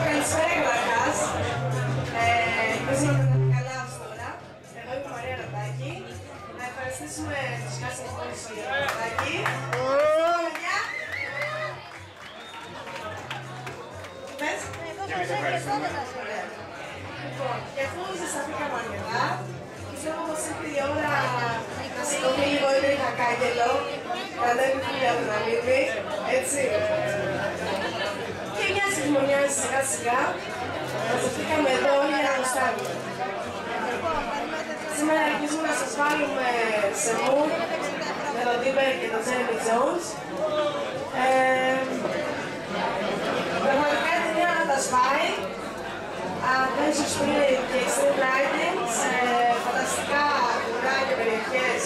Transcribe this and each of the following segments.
Καλησπέρα καταρχάς. Ελπίζω να είστε καλά ως τώρα. Εγώ είμαι η Μαρία Ρατάκη. Να ευχαριστήσουμε τους Κάσινες Πόλης στο Γιώργο Ρατάκη. Γεια! Πες? Και εμείς ευχαριστούμε. Λοιπόν, και αφού ζεσταθήκαμε αρκετά, πιστεύω πως ήρθε η ώρα να σηκωθεί λίγο η Χακάγγελο, κατέβει φίλια του Ναλίδη, έτσι. Και μια συμφωνιάζει σιγά σιγά, μαζευτήκαμε εδώ όλοι για να γουστάρουμε. Σήμερα ελπίζουμε να σας βάλουμε σε mood με τον Τίμπερ και τον Τζέρεμι Τζόουνς. Πραγματικά η ταινία να τα σπάει. Adventure Spirit και Extreme Lighting σε φανταστικά κουρά και περιοχές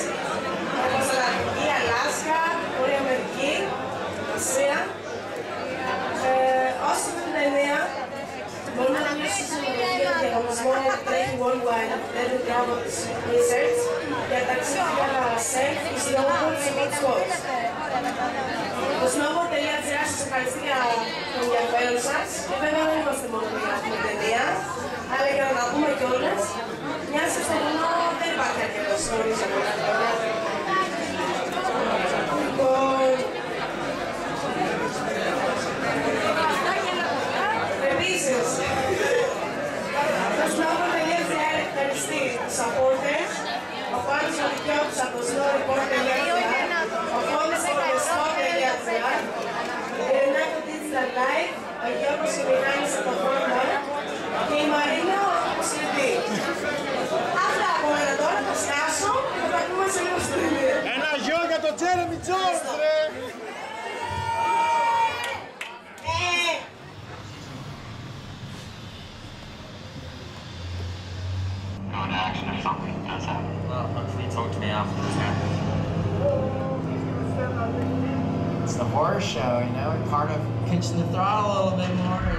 όπως Ανατολική, Αλάσκα, Βόρεια Αμερική, Ασία. Όσοι δουν την ταινία μπορούν να μιλήσουν στη συμμετοχή του διαγωνισμό που τρέχει Worldwide Academic Travel Research για ταξίδια self και snowboard σε hot spots. Το snowboard.gr σας ευχαριστεί για το ενδιαφέρον σας και βέβαια δεν είμαστε μόνο για αυτή την ταινία, αλλά για να τα δούμε κιόλας, μιας και στο βουνό δεν υπάρχει αρκετός γνωρίζει από τα χρόνια. Λοιπόν, επίσης, το snowboard.gr ευχαριστεί τους supporters, ο Πάνος Ολυκιώτης από το snowreport.gr, ο Φόντας από το spot.gr, η Ρενάκο Digital Live, ο Γιώργος Ημινάνης από το Honda και η Μαρίνα από το Σλιντή. Αυτά από μένα τώρα, θα σκάσω και θα τα πούμε σε λίγο στην ταινία. Ένα γιο για τον Τζέρεμι Τζόουνς, ρε! Going to action if something does happen. Well, hopefully talk to me after this happens. It's the horror show, you know, part of pinching the throttle a little bit more.